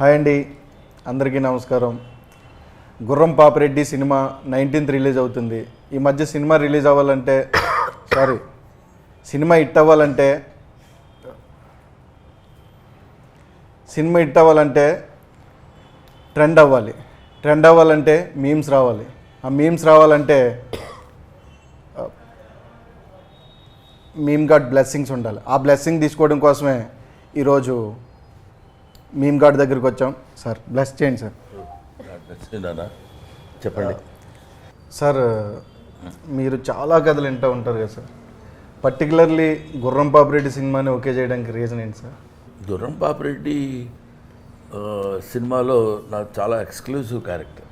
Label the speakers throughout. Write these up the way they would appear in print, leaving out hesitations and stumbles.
Speaker 1: Hi అండి, అందరికీ నమస్కారం. గుర్రం పాపిరెడ్డి సినిమా 19th రిలీజ్ అవుతుంది. ఈ మధ్య సినిమా రిలీజ్ అవ్వాలంటే సినిమా హిట్ అవ్వాలంటే ట్రెండ్ అవ్వాలంటే మీమ్స్ రావాలి. ఆ మీమ్స్ రావాలంటే మీమ్ గాడ్ బ్లెస్సింగ్స్ ఉండాలి. ఆ బ్లెస్సింగ్ తీసుకోవడం కోసమే ఈరోజు మీమ్ గాడ్ దగ్గరికి వచ్చాం. సార్ బ్లెస్ చేయండి సార్.
Speaker 2: చెప్పండి
Speaker 1: సార్, మీరు చాలా కథలు వింటూ ఉంటారు కదా సార్. పర్టికులర్లీ గుర్రం పాపిరెడ్డి సినిమాని ఓకే చేయడానికి రీజన్ ఏంటి సార్?
Speaker 2: గుర్రం పాపిరెడ్డి సినిమాలో నాకు చాలా ఎక్స్క్లూజివ్ క్యారెక్టర్.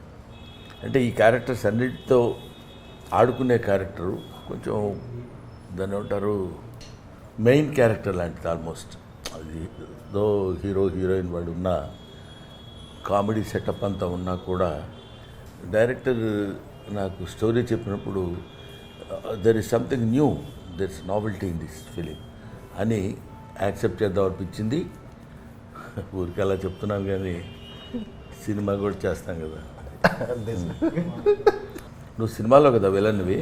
Speaker 2: అంటే ఈ క్యారెక్టర్స్ అన్నిటితో ఆడుకునే క్యారెక్టరు కొంచెం దాన్ని ఏమంటారు మెయిన్ క్యారెక్టర్ లాంటిది ఆల్మోస్ట్. అది దో హీరో హీరోయిన్ వాడు ఉన్న కామెడీ సెటప్ అంతా ఉన్నా కూడా డైరెక్టర్ నాకు స్టోరీ చెప్పినప్పుడు there is something new, there is novelty in this film అని యాక్సెప్ట్ చేద్దాం అనిపించింది. ఊరికి అలా చెప్తున్నాను కానీ సినిమా కూడా చేస్తాం కదా. నువ్వు సినిమాలో కదా విలన్వి?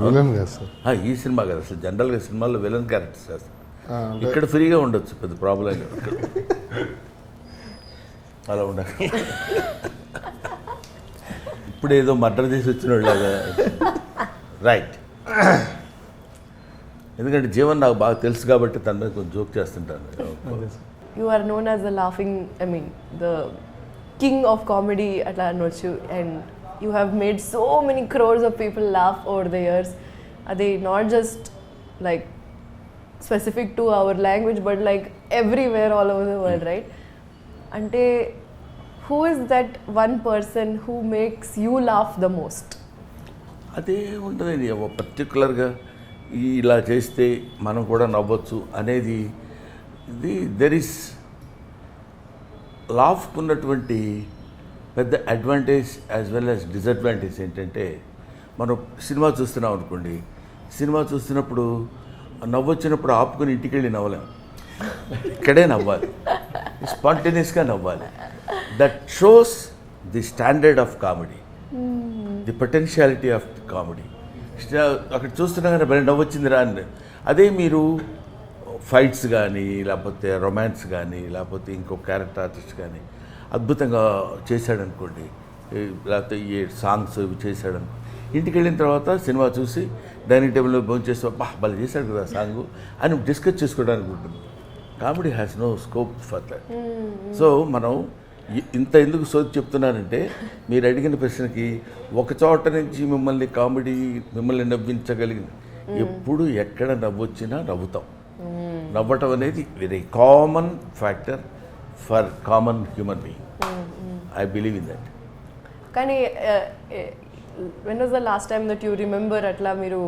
Speaker 3: విలన్ కదా సార్.
Speaker 2: ఈ సినిమా కదా అసలు జనరల్గా సినిమాల్లో విలన్ క్యారెక్టర్స్ చేస్తాం. ఇక్కడ ఫ్రీగా ఉండొచ్చు, పెద్ద ప్రాబ్లం అలా ఉండాలి. ఇప్పుడు ఏదో మర్డర్ చేసి వచ్చిన వాళ్ళగా రైట్. ఎందుకంటే జీవన్ నాకు బాగా తెలుసు కాబట్టి తన మీద కొంచెం జోక్ చేస్తుంటాను.
Speaker 4: You are known as the the king of comedy atla anochu, and you have made so many crores of people laugh over the years. They not just like specific to our language but like everywhere all over the world, right? Ante who is that one person who makes you laugh the most?
Speaker 2: అదే ఉంటుంది పర్టికులర్గా ఇలా చేస్తే మనం కూడా నవ్వచ్చు అనేది. ఇది there is లాఫ్కు ఉన్నటువంటి పెద్ద advantage as well as disadvantage ఏంటంటే, మనం సినిమా చూస్తున్నాం అనుకోండి, సినిమా చూస్తున్నప్పుడు నవ్వొచ్చినప్పుడు ఆపుకొని ఇంటికి వెళ్ళి నవ్వలేం, ఇక్కడే నవ్వాలి, స్పాంటేనియస్గా నవ్వాలి. That shows the standard of comedy, the potentiality of comedy. అక్కడ చూస్తున్నాగానే భలే నవ్వొచ్చిందిరా అని. అదే మీరు ఫైట్స్ కానీ లేకపోతే రొమాన్స్ కానీ లేకపోతే ఇంకో క్యారెక్టర్ ఆర్టిస్ట్ కానీ అద్భుతంగా చేశాడనుకోండి, లేకపోతే ఈ సాంగ్స్ ఇవి చేశాడనుకో, ఇంటికి వెళ్ళిన తర్వాత సినిమా చూసి డైనింగ్ టేబుల్లో భోజనం చేస్తే భలే చేశాడు కదా సాంగు అని డిస్కస్ చేసుకోవడానికి ఉంటుంది. Comedy has no scope for that. So మనం ఇంత ఎందుకు సోది చెప్తున్నానంటే, మీరు అడిగిన ప్రశ్నకి ఒక చోట నుంచి మిమ్మల్ని నవ్వించగలిగింది. ఎప్పుడు ఎక్కడ నవ్వొచ్చినా నవ్వుతాం. నవ్వటం అనేది very common factor for common human being. I believe in that.
Speaker 4: కానీ when was the last time that you remember అట్లా మీరు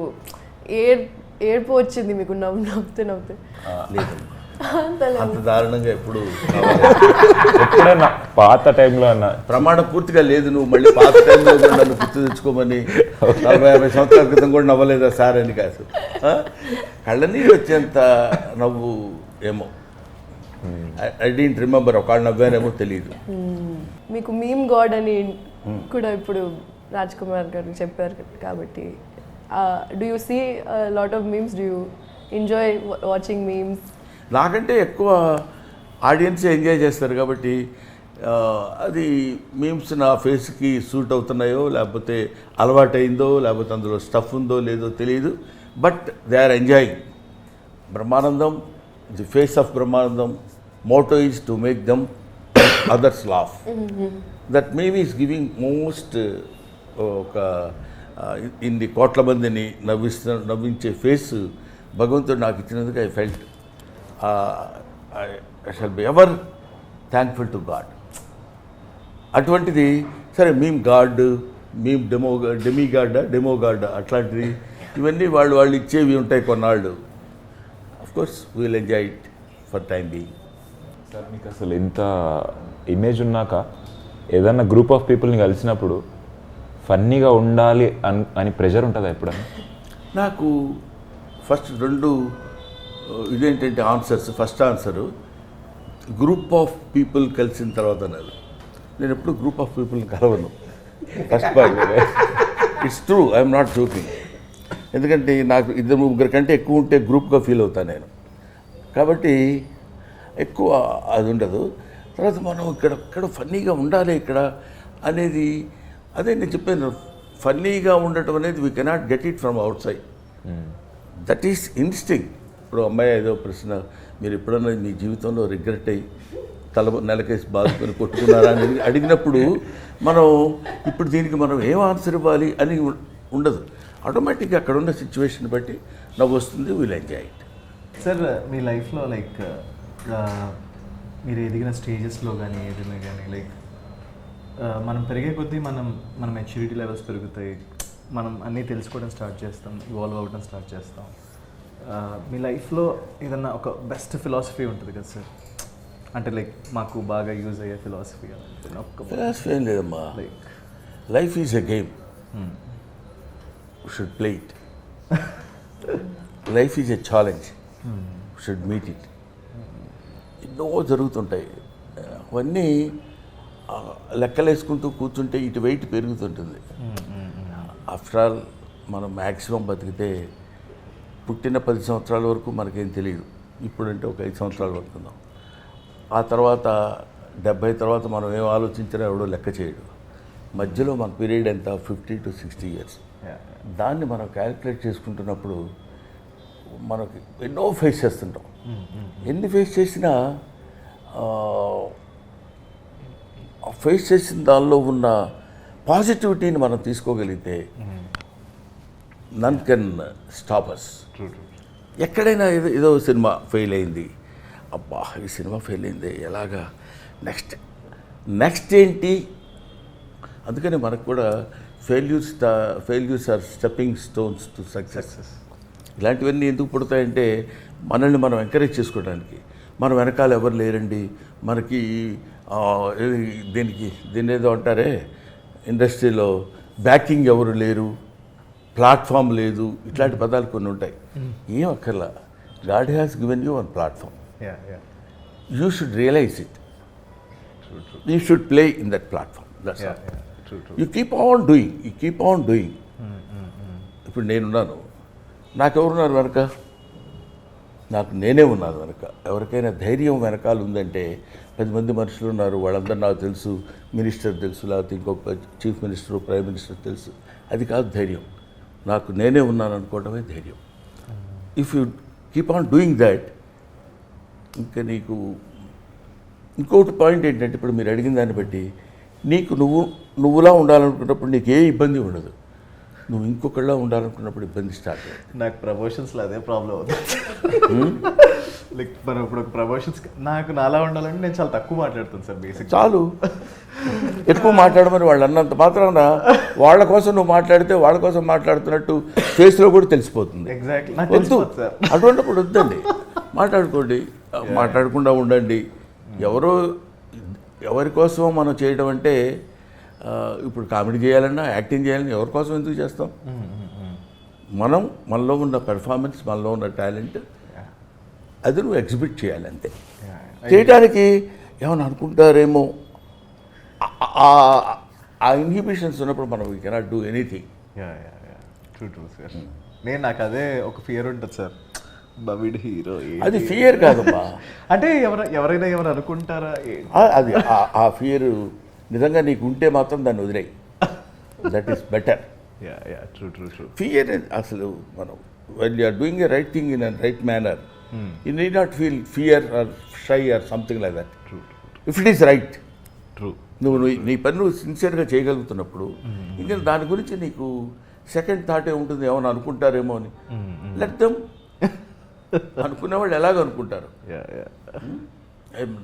Speaker 4: ఏడ్పు వచ్చింది మీకు నవ్వుతే?
Speaker 2: అంత దారుణంగా
Speaker 5: ఎప్పుడైనా పాత టైంలో అన్న
Speaker 2: ప్రమాణం పూర్తిగా లేదు. నువ్వు మళ్ళీ పాత టైంలో కూడా నన్ను గుర్తు తెచ్చుకోమని 40-50 సంవత్సరాల క్రితం కూడా నవ్వలేదా సార్ అని కాదు. కళ్ళనీరు వచ్చేంత నవ్వు ఏమో ఐ డోంట్ రిమెంబర్. ఒకళ్ళు నవ్వారేమో తెలియదు.
Speaker 4: మీకు మీమ్ గాడ్ అని కూడా ఇప్పుడు రాజ్ కుమార్ గారు చెప్పారు కాబట్టి, do you see lot of memes? Do you enjoy watching memes?
Speaker 2: నాకంటే ఎక్కువ ఆడియన్స్ ఎంజాయ్ చేస్తారు కాబట్టి అది మీమ్స్ నా ఫేస్కి సూట్ అవుతున్నాయో లేకపోతే అలవాటైందో లేకపోతే అందులో స్టఫ్ ఉందో లేదో తెలియదు. But they are enjoying. Brahmanandam, the face of Brahmanandam motto is to make them others laugh. That maybe is giving most ఒక ఇన్ని కోట్ల మందిని నవ్వించే ఫేస్ భగవంతుడు నాకు ఇచ్చినందుకు I felt I shall be ever thankful to God. అటువంటిది సరే meme god, meme demigod అట్లాంటిది ఇవన్నీ వాళ్ళు ఇచ్చేవి ఉంటాయి కొన్నాళ్ళు. Of course we will enjoy it for time being.
Speaker 5: Sir, మీకు అసలు ఇంత ఇమేజ్ ఉన్నాక ఏదన్నా గ్రూప్ ఆఫ్ పీపుల్ని కలిసినప్పుడు ఫన్నీగా ఉండాలి అని ప్రెషర్ ఉంటుందా ఎప్పుడన్నా?
Speaker 2: నాకు ఫస్ట్ రెండు ఇదేంటంటే answers. First answer group of people కలిసిన తర్వాత నేను ఎప్పుడు గ్రూప్ ఆఫ్ పీపుల్ని కలవను first point. It's true, I'm not joking. ఎందుకంటే నాకు 2-3 కంటే ఎక్కువ ఉంటే గ్రూప్గా ఫీల్ అవుతాను నేను. కాబట్టి ఎక్కువ అది ఉండదు. తర్వాత మనం ఇక్కడ ఫన్నీగా ఉండాలి ఇక్కడ అనేది, అదే నేను చెప్పాను, ఫన్నీగా ఉండటం అనేది we cannot get it from out side. That is instinct. ఇప్పుడు అమ్మాయి ఏదో ప్రశ్న, మీరు ఎప్పుడన్నా మీ జీవితంలో రిగ్రెట్ అయ్యి నెలకేసి బాదుకొని కొట్టుకున్నారా అని అడిగినప్పుడు మనం ఇప్పుడు దీనికి మనం ఏం ఆన్సర్ ఇవ్వాలి అని ఉండదు. ఆటోమేటిక్గా అక్కడ ఉన్న సిచ్యువేషన్ బట్టి నవ్వు వస్తుంది, విల్ ఎంజాయ్ ఇట్.
Speaker 1: సార్ మీ లైఫ్లో లైక్ మీరు ఎదిగిన స్టేజెస్లో కానీ ఏదైనా కానీ లైక్ మనం పెరిగే కొద్దీ మన మెచ్యూరిటీ లెవెల్స్ పెరుగుతాయి, మనం అన్నీ తెలుసుకోవడం స్టార్ట్ చేస్తాం, ఇవాల్వ్ అవ్వడం స్టార్ట్ చేస్తాం. మీ లైఫ్లో ఏదన్నా ఒక బెస్ట్ ఫిలాసఫీ ఉంటుంది కదా సార్, అంటే లైక్ మాకు బాగా యూజ్ అయ్యే ఫిలాసఫీ
Speaker 2: ఫిలాసఫీ ఏం లేదమ్మా.
Speaker 1: Like
Speaker 2: life is a game, should play it. Life is a challenge, should meet it. ఎన్నో జరుగుతుంటాయి, అవన్నీ లెక్కలేసుకుంటూ కూర్చుంటే ఇటు వెయిట్ పెరుగుతుంటుంది. ఆఫ్టర్ ఆల్ మనం మ్యాక్సిమం బతికితే పుట్టిన 10 సంవత్సరాల వరకు మనకేం తెలియదు. ఇప్పుడంటే ఒక 5 సంవత్సరాలు బతుకున్నాం. ఆ తర్వాత 70 తర్వాత మనం ఏం ఆలోచించినా ఎవడో లెక్క చేయడు. మధ్యలో మన పీరియడ్ ఎంత, 50 to 60 years. దాన్ని మనం క్యాలిక్యులేట్ చేసుకుంటున్నప్పుడు మనకి ఎన్నో ఫేస్ చేస్తుంటాం. ఎన్ని ఫేస్ చేసినా ఫేస్ చేసిన దానిలో ఉన్న పాజిటివిటీని మనం తీసుకోగలిగితే నన్ కెన్ స్టాప్ అస్. ఎక్కడైనా ఏదో సినిమా ఫెయిల్ అయింది, అబ్బా ఈ సినిమా ఫెయిల్ అయింది, ఎలాగా నెక్స్ట్ ఏంటి. అందుకని మనకు కూడా failures are stepping stones to success. ఇలాంటివన్నీ ఎందుకు పుడతాయంటే మనల్ని మనం ఎంకరేజ్ చేసుకోవడానికి. మన వెనకాల ఎవరు లేరండి, మనకి దీన్ని ఏదో అంటారే ఇండస్ట్రీలో బ్యాకింగ్ ఎవరు లేరు, ప్లాట్ఫామ్ లేదు, ఇట్లాంటి పదాలు కొన్ని ఉంటాయి. ఏం అక్కర్లా, God has given you one platform. You should realise it. You should play in that platform. That's all. You keep on doing. ఇప్పుడు నేనున్నాను, నాకెవరున్నారు వెనక? నాకు నేనే ఉన్నాను వెనక. ఎవరికైనా ధైర్యం వెనకాల ఉందంటే 10 మంది మనుషులు ఉన్నారు, వాళ్ళందరూ నాకు తెలుసు, మినిస్టర్ తెలుసు, లేకపోతే ఇంకొక చీఫ్ మినిస్టర్, ప్రైమ్ మినిస్టర్ తెలుసు. అది కాదు ధైర్యం. నాకు నేనే ఉన్నాను అనుకోవడమే ధైర్యం. If you keep on doing that, ఇంకా నీకు ఇంకొకటి పాయింట్ ఏంటంటే, ఇప్పుడు మీరు అడిగిన దాన్ని బట్టి నీకు నువ్వులా ఉండాలనుకున్నప్పుడు నీకు ఏ ఇబ్బంది ఉండదు. నువ్వు ఇంకొకళ్ళ ఉండాలనుకున్నప్పుడు ఇబ్బంది స్టార్ట్ అవుతుంది.
Speaker 1: నాకు ప్రమోషన్స్లో అదే ప్రాబ్లం అవుతుంది. లైక్ మనం ఇప్పుడు ఒక ప్రమోషన్స్ నాకు నాలా ఉండాలంటే నేను చాలా తక్కువ మాట్లాడుతాను సార్. బేసిక్
Speaker 2: చాలు, ఎక్కువ మాట్లాడమని వాళ్ళు అన్నంత మాత్రాన వాళ్ళ కోసం నువ్వు మాట్లాడితే వాళ్ళ కోసం మాట్లాడుతున్నట్టు ఫేస్లో కూడా తెలిసిపోతుంది.
Speaker 1: ఎగ్జాక్ట్లీ.
Speaker 2: వద్దు, అటువంటిప్పుడు వద్దండి, మాట్లాడుకోండి, మాట్లాడకుండా ఉండండి. ఎవరి కోసమో మనం చేయడం అంటే, ఇప్పుడు కామెడీ చేయాలన్నా యాక్టింగ్ చేయాలన్నా ఎవరి కోసం ఎందుకు చేస్తాం? మనలో ఉన్న పెర్ఫార్మెన్స్, మనలో ఉన్న టాలెంట్ అది నువ్వు ఎగ్జిబిట్ చేయాలి అంతే. చేయడానికి ఏమైనా అనుకుంటారేమో, ఆ ఇన్హిబిషన్స్ ఉన్నప్పుడు మనం we cannot do anything.
Speaker 1: True sir. నాకు అదే ఒక ఫియర్ ఉంటుంది సార్, బవిడ్ హీరో.
Speaker 2: అది ఫియర్ కాదమ్మా.
Speaker 1: అంటే ఎవరైనా ఏమైనా అనుకుంటారా
Speaker 2: అది ఆ ఫియర్ నిజంగా నీకు ఉంటే మాత్రం దాన్ని వదిలేయి. That is better.
Speaker 1: True.
Speaker 2: Fear అసలు మనం when you are doing a right thing in a right manner, you need not feel fear or shy or something like that. If it is right, నువ్వు నీ పని నువ్వు సిన్సియర్గా చేయగలుగుతున్నప్పుడు ఇంకా దాని గురించి నీకు సెకండ్ థాట్ ఏముంటుంది, ఏమైనా అనుకుంటారేమో అని. Let them. అనుకునేవాళ్ళు ఎలాగ అనుకుంటారు.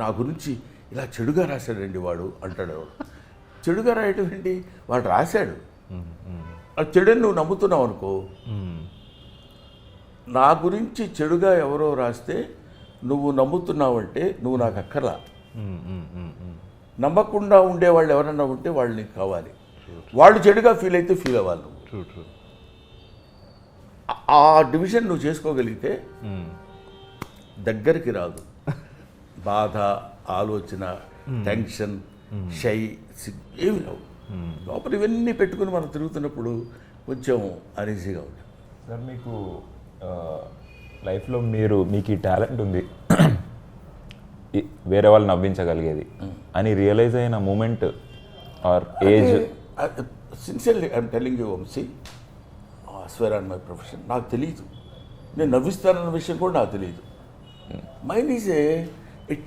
Speaker 2: నా గురించి ఇలా చెడుగా రాశాడండి వాడు అంటాడు. చెడుగా రాయటం ఏంటి? వాడు రాశాడు, ఆ చెడుని నువ్వు నమ్ముతున్నావు అనుకో. నా గురించి చెడుగా ఎవరో రాస్తే నువ్వు నమ్ముతున్నావంటే నువ్వు నాకు అక్కర్లా. నమ్మకుండా ఉండేవాళ్ళు ఎవరన్నా ఉంటే వాళ్ళు నీకు కావాలి. వాళ్ళు చెడుగా ఫీల్ అయితే ఫీల్ అవ్వాలి నువ్వు. ఆ డివిజన్ నువ్వు చేసుకోగలిగితే దగ్గరికి రాదు బాధ, ఆలోచన, టెన్షన్, షై, ఏమి లేవు. లోపల ఇవన్నీ పెట్టుకుని మనం తిరుగుతున్నప్పుడు కొంచెం అనీజీగా ఉంటుంది.
Speaker 5: సార్ మీకు లైఫ్లో మీకు ఈ టాలెంట్ ఉంది వేరే వాళ్ళు నవ్వించగలిగేది అని రియలైజ్ అయిన moment or age?
Speaker 2: Sincerely I'm telling you Vamshi, swear on my profession, నాకు తెలియదు నేను నవ్విస్తానన్న విషయం కూడా నాకు తెలియదు. మైండ్ ఈజ్ ఏ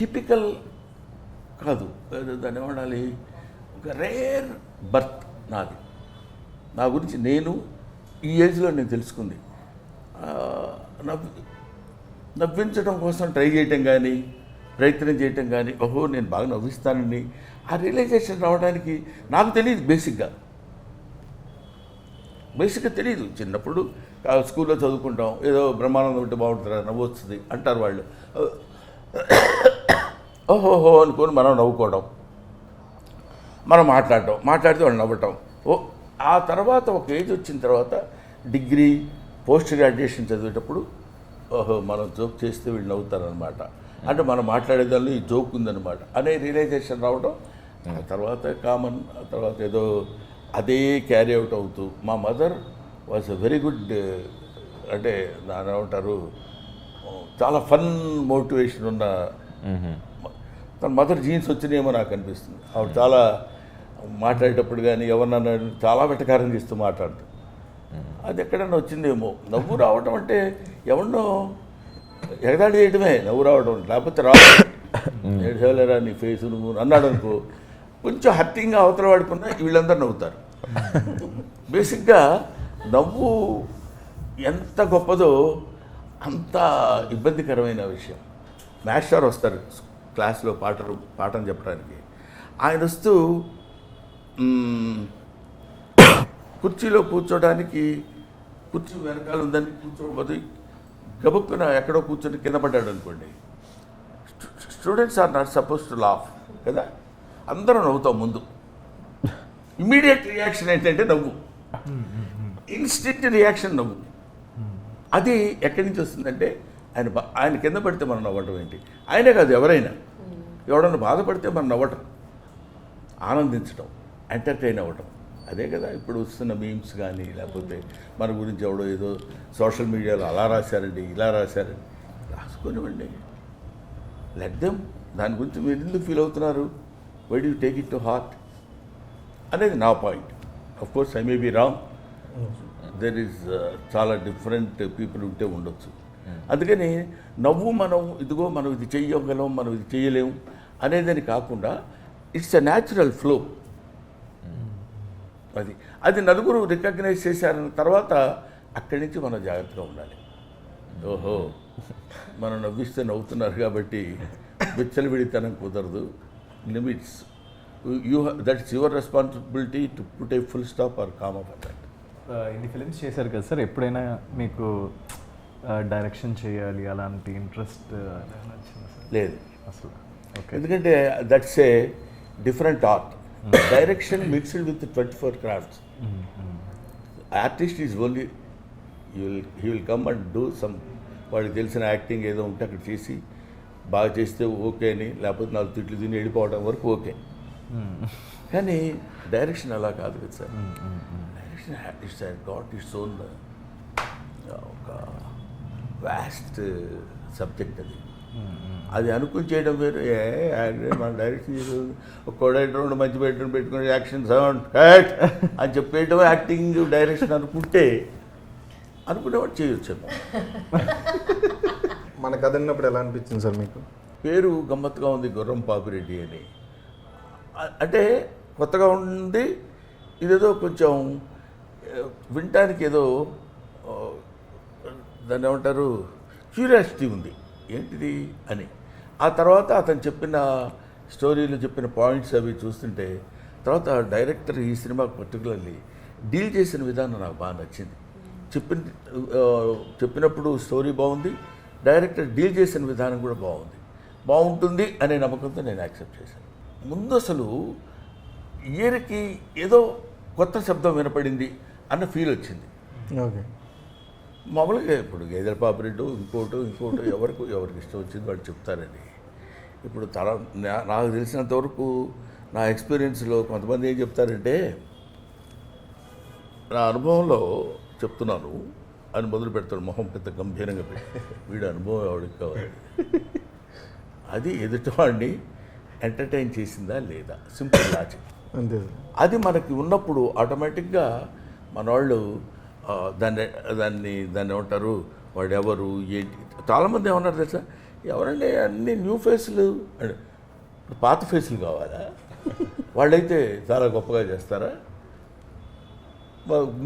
Speaker 2: టిపికల్ కాదు, దాన్ని ఏమనాలి, ఒక రేర్ బర్త్ నాది. నా గురించి నేను ఈ ఏజ్లో నేను తెలుసుకుంది. నవ్వించడం కోసం ట్రై చేయటం కానీ ప్రయత్నం చేయటం కానీ, ఓహో నేను బాగా నవ్విస్తానని ఆ రియలైజేషన్ రావడానికి నాకు తెలియదు. బేసిక్గా తెలియదు. చిన్నప్పుడు స్కూల్లో చదువుకుంటాం, ఏదో బ్రహ్మానందం ఉంటే బాగుంటుందా, నవ్వు వస్తుంది అంటారు వాళ్ళు. ఓహోహో అనుకొని మనం నవ్వుకోవడం, మనం మాట్లాడితే వాళ్ళు నవ్వటం. ఆ తర్వాత ఒక ఏజ్ వచ్చిన తర్వాత డిగ్రీ, పోస్ట్ గ్రాడ్యుయేషన్ చదివేటప్పుడు ఓహో మనం జోక్ చేస్తే వీళ్ళు నవ్వుతారనమాట, అంటే మనం మాట్లాడేదాన్ని ఈ జోక్ ఉందన్నమాట అనే రియలైజేషన్ రావడం. ఆ తర్వాత కామన్, ఆ తర్వాత ఏదో అదే క్యారీ అవుట్ అవుతూ. మా mother was a very good, అంటే దాని ఏమంటారు, చాలా ఫన్ మోటివేషన్ ఉన్న. తన మదర్ జీన్స్ వచ్చినాయేమో నాకు అనిపిస్తుంది. ఆవిడ చాలా మాట్లాడేటప్పుడు కానీ ఎవరన్నా చాలా వెటకారం చేస్తూ మాట్లాడుతుంది. అది ఎక్కడన్నా వచ్చిందేమో. నవ్వు రావడం అంటే ఎవరినో ఎగదాడి చేయడమే నవ్వు రావడం, లేకపోతే ఏడ్చేవలేరా నీ ఫేస్ నువ్వు అన్నాడు అనుకో, కొంచెం హర్టింగ్గా అవతల వాడుకున్నా వీళ్ళందరూ నవ్వుతారు. బేసిక్గా నవ్వు ఎంత గొప్పదో అంత ఇబ్బందికరమైన విషయం. మాస్టర్ వస్తారు క్లాస్లో పాఠం చెప్పడానికి. ఆయన వస్తూ కుర్చీలో కూర్చోడానికి, కుర్చీ వెనకాల ఉందని కూర్చోబోదు, గబుక్కున ఎక్కడో కూర్చొని కింద పడ్డాడు అనుకోండి. Students are not suppose to laugh కదా, అందరూ నవ్వుతాం ముందు. ఇమ్మీడియట్ రియాక్షన్ ఏంటంటే నవ్వు, ఇన్స్టెంట్ రియాక్షన్ నవ్వు. అది ఎక్కడి నుంచి వస్తుందంటే ఆయన కింద పడితే మనం నవ్వటం ఏంటి, ఆయనే కాదు ఎవరైనా, ఎవడన్నా బాధపడితే మనం నవ్వటం, ఆనందించడం, ఎంటర్టైన్ అవ్వటం. అదే కదా ఇప్పుడు వస్తున్న మీమ్స్ కానీ, లేకపోతే మన గురించి ఎవడో ఏదో సోషల్ మీడియాలో అలా రాశారండి, ఇలా రాశారండి, రాసుకొనివ్వండి, లెట్ దెమ్. దాని గురించి మీరు ఎందుకు ఫీల్ అవుతున్నారు, why do you take it to heart అనేది నా point. Of course I may be wrong, there is చాలా డిఫరెంట్ పీపుల్ ఉంటే ఉండొచ్చు. అందుకని నవ్వు మనం ఇదిగో మనం ఇది చెయ్యగలం, మనం ఇది చేయలేము అనేదని కాకుండా ఇట్స్ ఎ న్యాచురల్ ఫ్లో. అది నలుగురు రికగ్నైజ్ చేశారన్న తర్వాత అక్కడి నుంచి మనం జాగ్రత్తగా ఉండాలి. ఓహో మనం నవ్విస్తే నవ్వుతున్నారు కాబట్టి విచ్చలవిడితనం కుదరదు, limits. That's your responsibility to put a full stop or calm up that.
Speaker 1: ఇన్ని ఫిలిమ్స్ చేశారు కదా సార్, ఎప్పుడైనా మీకు డైరెక్షన్ చేయాలి అలాంటి ఇంట్రెస్ట్ వచ్చిందా సార్?
Speaker 2: లేదు
Speaker 1: అసలు. ఓకే,
Speaker 2: ఎందుకంటే that's a different art. Direction mixed with 24 crafts. Artist is only he will come and do some, వాడికి తెలిసిన యాక్టింగ్ ఏదో ఉంటే అక్కడ చేసి బాగా చేస్తే ఓకే అని, లేకపోతే 4 తిట్లు తిని వెళ్ళిపోవడం వరకు ఓకే. కానీ డైరెక్షన్ అలా కాదు కదా sir. Direction it's got its own ఒక వ్యాస్ట్ సబ్జెక్ట్ అది. అది అనుకుని చేయడం వేరు. మన డైరెక్షన్ ఒక కోడైటర్ మంచి బెడ్రూమ్ పెట్టుకుని యాక్షన్ సౌండ్ కట్ అని చెప్పేయడం యాక్టింగ్ డైరెక్షన్ అనుకుంటే అనుకునేవాడు చేయొచ్చేమో.
Speaker 3: మన కథ విన్నప్పుడు ఎలా అనిపించింది సార్ మీకు?
Speaker 2: పేరు గమ్మత్తుగా ఉంది, గుర్రం పాపిరెడ్డి అని. అంటే కొత్తగా ఉంది, ఇదేదో కొంచెం వినటానికి ఏదో దాన్ని ఏమంటారు, క్యూరియాసిటీ ఉంది ఏంటిది అని. ఆ తర్వాత అతను చెప్పిన స్టోరీలు, చెప్పిన పాయింట్స్ అవి చూస్తుంటే, తర్వాత డైరెక్టర్ ఈ సినిమాకి పర్టికులర్లీ డీల్ చేసిన విధానం నాకు బాగా నచ్చింది. చెప్పినప్పుడు స్టోరీ బాగుంది, డైరెక్టర్ డీల్ చేసిన విధానం కూడా బాగుంటుంది అనే నమ్మకంతో నేను యాక్సెప్ట్ చేశాను. ముందు అసలు ఇయర్కి ఏదో కొత్త శబ్దం వినపడింది అన్న ఫీల్ వచ్చింది.
Speaker 3: ఓకే,
Speaker 2: మామూలుగా ఇప్పుడు గేదెల పాపిరెడ్డు ఇంకోటో ఎవరికి ఇష్టం వచ్చింది వాడు చెప్తారని. ఇప్పుడు నాకు తెలిసినంతవరకు నా ఎక్స్పీరియన్స్లో కొంతమంది ఏం చెప్తారంటే, నా అనుభవంలో చెప్తున్నాను అని మొదలు పెడతాడు, మొహం పెద్ద గంభీరంగా పెట్టి, వీడి అనుభవం ఎవరికి కావాలి, అది ఎదుటివాడిని ఎంటర్టైన్ చేసిందా లేదా, సింపుల్ లాజిక్.
Speaker 3: అంతే సార్.
Speaker 2: అది మనకి ఉన్నప్పుడు ఆటోమేటిక్గా మన వాళ్ళు దాన్ని ఏమంటారు, వాడు ఎవరు ఏంటి. చాలామంది ఏమన్నారు తెలుసా, ఎవరండి అన్ని న్యూ ఫేస్లు అంటే పాత ఫేస్లు కావాలా, వాళ్ళైతే చాలా గొప్పగా చేస్తారా,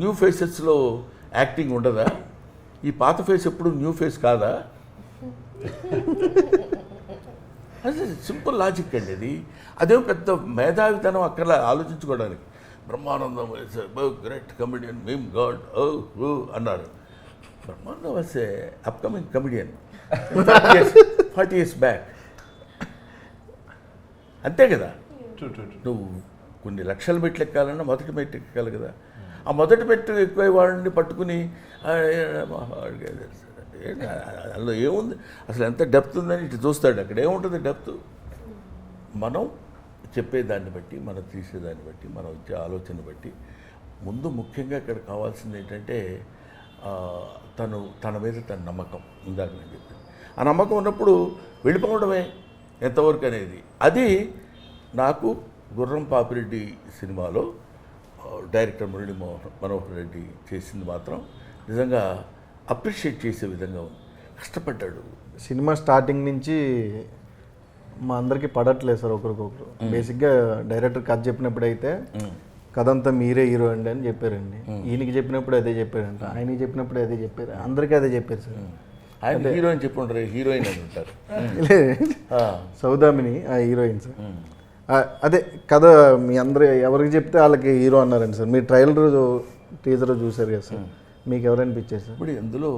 Speaker 2: న్యూ ఫేసెస్లో యాక్టింగ్ ఉండదా, ఈ పాత ఫేస్ ఎప్పుడు న్యూ ఫేస్ కాదా. అది సింపుల్ లాజిక్ అండి అది. అదేం పెద్ద మేధావితనం అక్కడ ఆలోచించుకోవడానికి. బ్రహ్మానందం గ్రేట్ కమెడియన్, మేమ్ గాడ్ అన్నారు. Brahmanandam was a upcoming comedian 40 years back. అంతే కదా, నువ్వు కొన్ని లక్షల మెట్లు ఎక్కాలన్నా మొదటి మెట్టు ఎక్కాలి కదా. ఆ మొదటి మెట్టు ఎక్కువ వాడిని పట్టుకుని అందులో ఏముంది అసలు, ఎంత డెప్త్ ఉందని ఇటు చూస్తాడు. అక్కడ ఏముంటుంది డెప్త్, మనం చెప్పేదాన్ని బట్టి, మనం తీసేదాన్ని బట్టి, మనం ఇచ్చే ఆలోచన బట్టి. ముందు ముఖ్యంగా ఇక్కడ కావాల్సింది ఏంటంటే తన మీద తన నమ్మకం. ఇందాక నేను చెప్పింది ఆ నమ్మకం ఉన్నప్పుడు వెళ్ళిపోవడమే ఎంతవరకు అనేది. అది నాకు గుర్రం పాపిరెడ్డి సినిమాలో డైరెక్టర్ మురళీ మనోహర్ రెడ్డి చేసింది మాత్రం నిజంగా అప్రిషియేట్ చేసే విధంగా ఉంది. కష్టపడ్డాడు.
Speaker 3: సినిమా స్టార్టింగ్ నుంచి మా అందరికీ పడట్లేదు సార్ ఒకరికొకరు. బేసిక్గా డైరెక్టర్ కథ చెప్పినప్పుడు అయితే కథ అంతా మీరే హీరో అండి అని చెప్పారండి. ఈయనకి చెప్పినప్పుడు అదే చెప్పారంట, ఆయనకి చెప్పినప్పుడు అదే చెప్పారు, అందరికీ అదే చెప్పారు సార్.
Speaker 2: ఆయన హీరోయిన్ చెప్పుంటారు, హీరోయిన్ అని ఉంటారు.
Speaker 3: సౌదామిని ఆ హీరోయిన్ సార్. అదే కథ మీ అందరు ఎవరికి చెప్తే వాళ్ళకి హీరో అన్నారండి సార్. మీరు ట్రైలర్ టీజర్ చూసారు కదా సార్, మీకు ఎవరనిపించారు సార్?
Speaker 2: ఇప్పుడు ఇందులో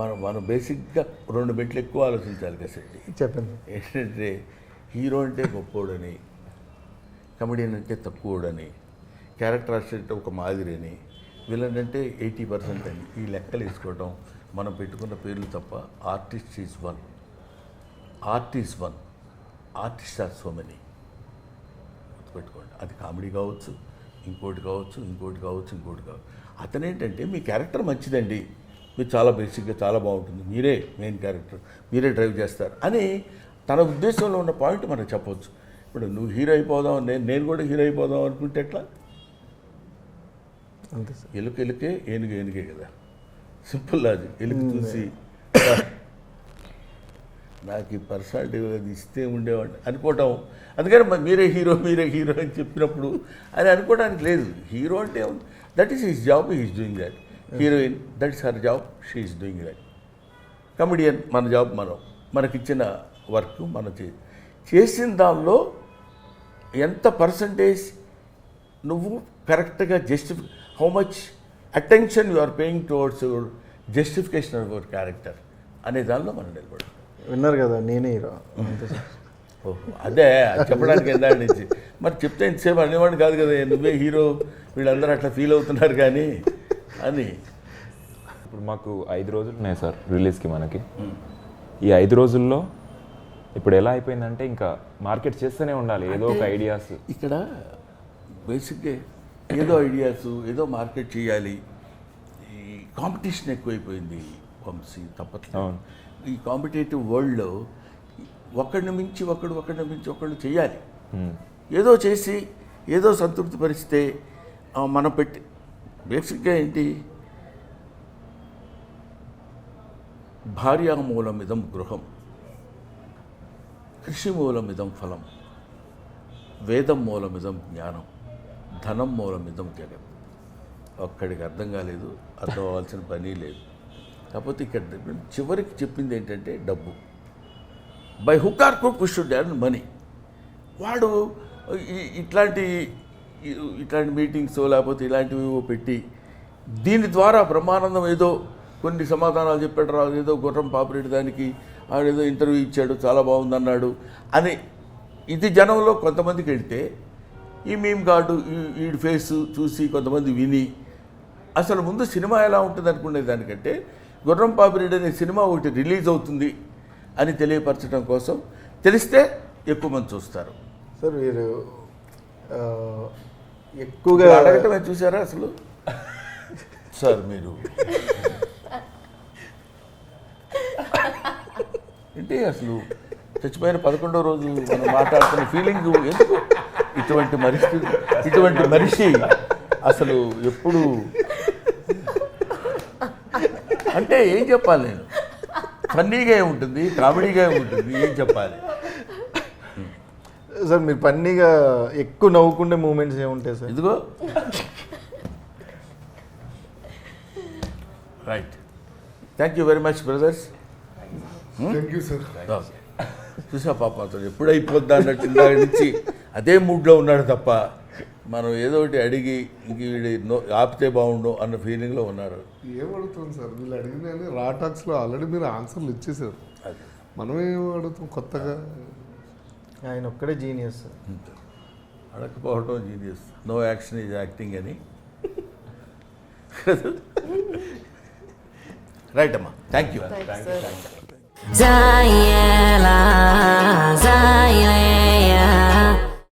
Speaker 2: మనం బేసిక్గా 2 మెట్లు ఎక్కువ ఆలోచించాలి కదా సార్.
Speaker 3: చెప్పండి.
Speaker 2: ఏంటంటే హీరో అంటే గొప్పోడని, కమెడియన్ అంటే తక్కువడని, క్యారెక్టర్ ఆర్టిస్ట్ అంటే ఒక మాదిరి అని, విలన్ అంటే 80% అని, ఈ లెక్కలు వేసుకోవడం మనం పెట్టుకున్న పేర్లు తప్ప. Artist is one, artist are so many. గుర్తుపెట్టుకోండి. అది కామెడీ కావచ్చు, ఇంకోటి కావచ్చు. అతనేంటంటే మీ క్యారెక్టర్ మంచిదండి, మీరు చాలా బేసిక్గా చాలా బాగుంటుంది, మీరే మెయిన్ క్యారెక్టర్, మీరే డ్రైవ్ చేస్తారు అని తన ఉద్దేశంలో ఉన్న పాయింట్ మనకు చెప్పవచ్చు. ఇప్పుడు నువ్వు హీరో అయిపోదాం, నేను కూడా హీరో అయిపోదాం అనుకుంటే ఎట్లా?
Speaker 3: అంతే సార్.
Speaker 2: ఎలుకే ఏనుగే కదా, సింపుల్ లాజిక్. ఎలుక చూసి నాకు ఈ పర్సనాలిటీ అది ఇస్తే ఉండేవాడిని అనుకోవటం. అందుకని మీరే హీరో అని చెప్పినప్పుడు అది అనుకోవడానికి లేదు. హీరో అంటే that is his job, he is doing that. Heroine that is her job, she is doing that. Comedian మన జాబ్, మనకిచ్చిన వర్క్ మనం చేసిన దానిలో ఎంత పర్సంటేజ్ నువ్వు కరెక్ట్గా how much attention you are paying towards your justification of your character అనే దానిలో మనం నిలబడాలి.
Speaker 3: విన్నారు కదా, నేనే హీరో. అంతే సార్.
Speaker 2: ఓహో, అదే చెప్పడానికి ఎంత నుంచి మరి చెప్తే ఇంతసేపు అనేవాడిని కాదు కదా, నువ్వే హీరో, వీళ్ళందరూ అట్లా ఫీల్ అవుతున్నారు కానీ అని.
Speaker 5: ఇప్పుడు మాకు 5 రోజులు ఉన్నాయి సార్ రిలీజ్కి. మనకి ఈ 5 రోజుల్లో ఇప్పుడు ఎలా అయిపోయిందంటే ఇంకా మార్కెట్ చేస్తూనే ఉండాలి ఏదో ఒక ఐడియాస్.
Speaker 2: ఇక్కడ బేసిక్గా ఏదో ఐడియాస్, ఏదో మార్కెట్ చేయాలి. ఈ కాంపిటీషన్ ఎక్కువైపోయింది వంశీ, తప్పట్లేదు. ఈ కాంపిటేటివ్ వరల్డ్లో ఒకడిని మించి ఒకడు చేయాలి. ఏదో చేసి ఏదో సంతృప్తి పరిస్తే మనం పెట్టి బేసిక్గా ఏంటి, భార్యామూలమిదం గృహం, కృషిమూలమిదం ఫలం, వేదం మూలమిదం జ్ఞానం, ధనం మూలమిదం జగత్. ఒక్కడికి అర్థం కాలేదు, అర్థం అవ్వాల్సిన పని లేదు. కాకపోతే ఇక్కడ చివరికి చెప్పింది ఏంటంటే డబ్బు. By hook or crook we should earn money. వాడు ఇట్లాంటి మీటింగ్స్ లేకపోతే ఇలాంటివి పెట్టి దీని ద్వారా బ్రహ్మానందం ఏదో కొన్ని సమాధానాలు చెప్పాడు రా, ఏదో గుర్రం పాపిరెడ్డి దానికి ఆడేదో ఇంటర్వ్యూ ఇచ్చాడు, చాలా బాగుందన్నాడు అని ఇది జనంలో కొంతమందికి వెళ్తే, ఈ మీమ్ గార్డు వీడి ఫేస్ చూసి కొంతమంది విని అసలు ముందు సినిమా ఎలా ఉంటుంది అనుకునే దానికంటే గుర్రం పాపిరెడ్డి అనే సినిమా ఒకటి రిలీజ్ అవుతుంది అని తెలియపరచడం కోసం తెలిస్తే ఎక్కువ మంది చూస్తారు.
Speaker 3: సార్ మీరు ఎక్కువగా
Speaker 2: అడగటమే చూసారా అసలు సార్ మీరు ఏంటి అసలు చచ్చిపోయిన 11వ రోజు మనం మాట్లాడుతున్న ఫీలింగ్ ఎందుకు? ఇటువంటి మనిషి అసలు ఎప్పుడు అంటే ఏం చెప్పాలి నేను? ఫన్నీగా ఉంటుంది, కామెడీగా ఉంటుంది, ఏం చెప్పాలి?
Speaker 3: సార్ మీరు పన్నీగా ఎక్కువ నవ్వుకుండే మూమెంట్స్ ఏముంటాయి సార్?
Speaker 2: ఇదిగో right. Thank you very much brothers.
Speaker 6: Thank you sir.
Speaker 2: చూసా పాప అతను ఎప్పుడు అయిపోద్దా అన్నట్టు ఇందాక నుంచి అదే మూడ్లో ఉన్నాడు తప్ప మనం ఏదో ఒకటి అడిగి ఇంక వీడి ఆపితే బాగుండు అన్న ఫీలింగ్లో ఉన్నారు.
Speaker 6: ఏం అడుగుతాం సార్, వీళ్ళు అడిగిన రా టాక్స్లో ఆల్రెడీ మీరు ఆన్సర్లు ఇచ్చేసారు. మనం ఏం అడుగుతాం కొత్తగా?
Speaker 3: ఆయన ఒక్కడే జీనియస్ సార్.
Speaker 2: అడగకపోవడం genius. No action is acting అని. రైట్ అమ్మా, thank you.
Speaker 4: Thanks, sir.
Speaker 7: Zion.